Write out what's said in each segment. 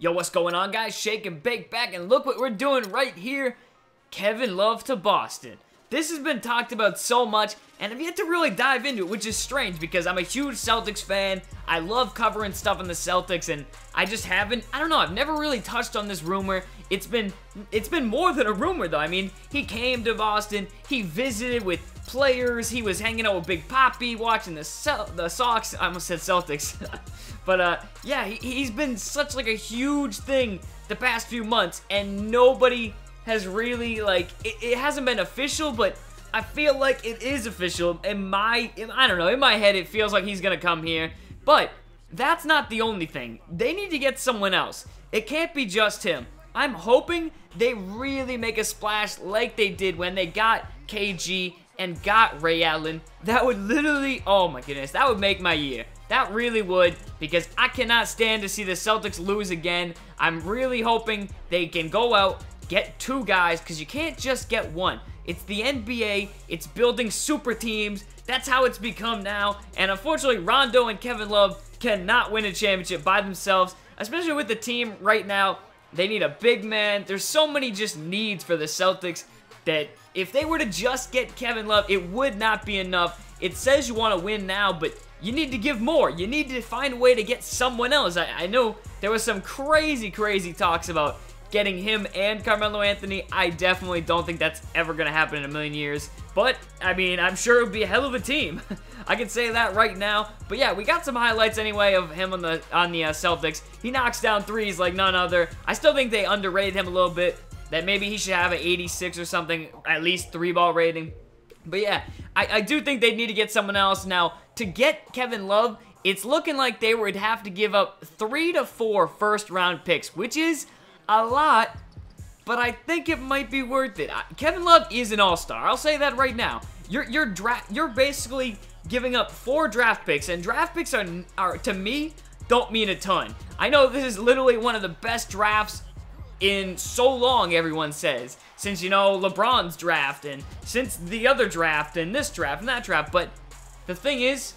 Yo, what's going on, guys? Shake and bake back, and look what we're doing right here. Kevin Love to Boston. This has been talked about so much, and I've yet to really dive into it, which is strange because I'm a huge Celtics fan. I love covering stuff on the Celtics, and I just haven't, I don't know, I've never really touched on this rumor. It's been more than a rumor, though. I mean, he came to Boston, he visited with players, he was hanging out with Big Papi, watching the Sox, I almost said Celtics. But, yeah, he's been such, like, a huge thing the past few months, and nobody has really, like, it hasn't been official, but I feel like it is official. I don't know, in my head, it feels like he's gonna come here, but that's not the only thing. They need to get someone else. It can't be just him. I'm hoping they really make a splash like they did when they got KG and got Ray Allen. That would literally, oh my goodness, that would make my year. That really would, because I cannot stand to see the Celtics lose again. I'm really hoping they can go out, get two guys, because you can't just get one. It's the NBA, it's building super teams, that's how it's become now, and unfortunately, Rondo and Kevin Love cannot win a championship by themselves, especially with the team right now. They need a big man. There's so many just needs for the Celtics that if they were to just get Kevin Love, it would not be enough. It says you want to win now, but you need to give more. You need to find a way to get someone else. I know there was some crazy talks about getting him and Carmelo Anthony. I definitely don't think that's ever going to happen in a million years. But, I mean, I'm sure it would be a hell of a team. I can say that right now. But yeah, we got some highlights anyway of him on the Celtics. He knocks down threes like none other. I still think they underrated him a little bit. That maybe he should have an 86 or something, at least 3-ball rating. But yeah, I do think they need to get someone else. Now, to get Kevin Love, it's looking like they would have to give up 3 to 4 first-round picks, which is a lot, but I think it might be worth it. Kevin Love is an all-star. I'll say that right now. You're basically giving up 4 draft picks, and draft picks are to me, don't mean a ton. I know this is literally one of the best drafts in so long, everyone says, since, you know, LeBron's draft, and since the other draft, and this draft, and that draft, but the thing is,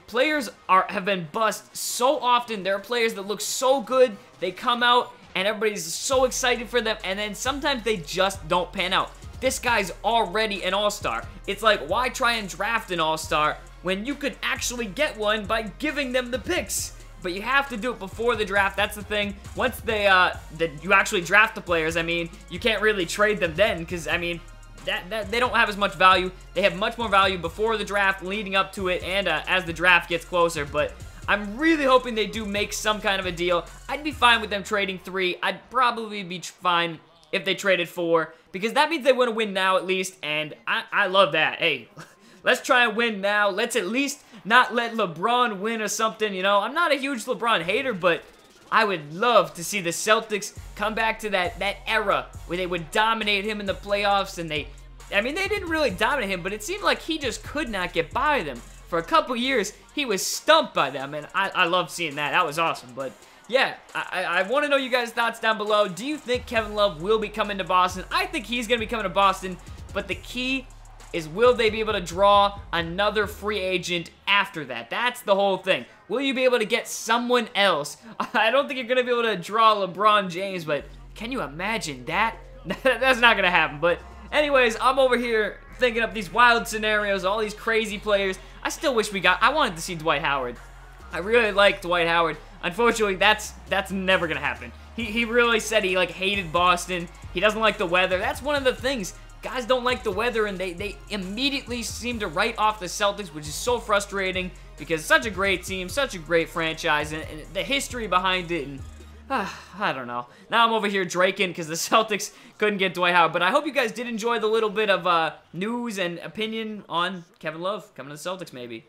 players have been bust so often. There are players that look so good, they come out, and everybody's so excited for them, and then sometimes they just don't pan out. This guy's already an all-star. It's like, why try and draft an all-star when you could actually get one by giving them the picks? But you have to do it before the draft. That's the thing. Once you actually draft the players, I mean, you can't really trade them then, because, I mean, they don't have as much value. They have much more value before the draft, leading up to it, and as the draft gets closer. But I'm really hoping they do make some kind of a deal. I'd be fine with them trading 3. I'd probably be fine if they traded 4, because that means they want to win now at least, and I love that. Hey, let's try and win now. Let's at least not let LeBron win or something, you know. I'm not a huge LeBron hater, but I would love to see the Celtics come back to that era where they would dominate him in the playoffs, and they didn't really dominate him, but it seemed like he just could not get by them. For a couple years, he was stumped by them, and I loved seeing that. That was awesome, but yeah, I want to know you guys' thoughts down below. Do you think Kevin Love will be coming to Boston? I think he's going to be coming to Boston, but the key is, will they be able to draw another free agent after that? That's the whole thing. Will you be able to get someone else? I don't think you're going to be able to draw LeBron James, but can you imagine that? That's not going to happen, but anyways, I'm over here thinking up these wild scenarios, all these crazy players. I still wish I wanted to see Dwight Howard. I really like Dwight Howard. Unfortunately, that's never going to happen. He really said he, like, hated Boston. He doesn't like the weather. That's one of the things. Guys don't like the weather, and they immediately seem to write off the Celtics, which is so frustrating because such a great team, such a great franchise, and the history behind it, and I don't know. Now I'm over here draking because the Celtics couldn't get Dwight Howard, but I hope you guys did enjoy the little bit of news and opinion on Kevin Love coming to the Celtics maybe.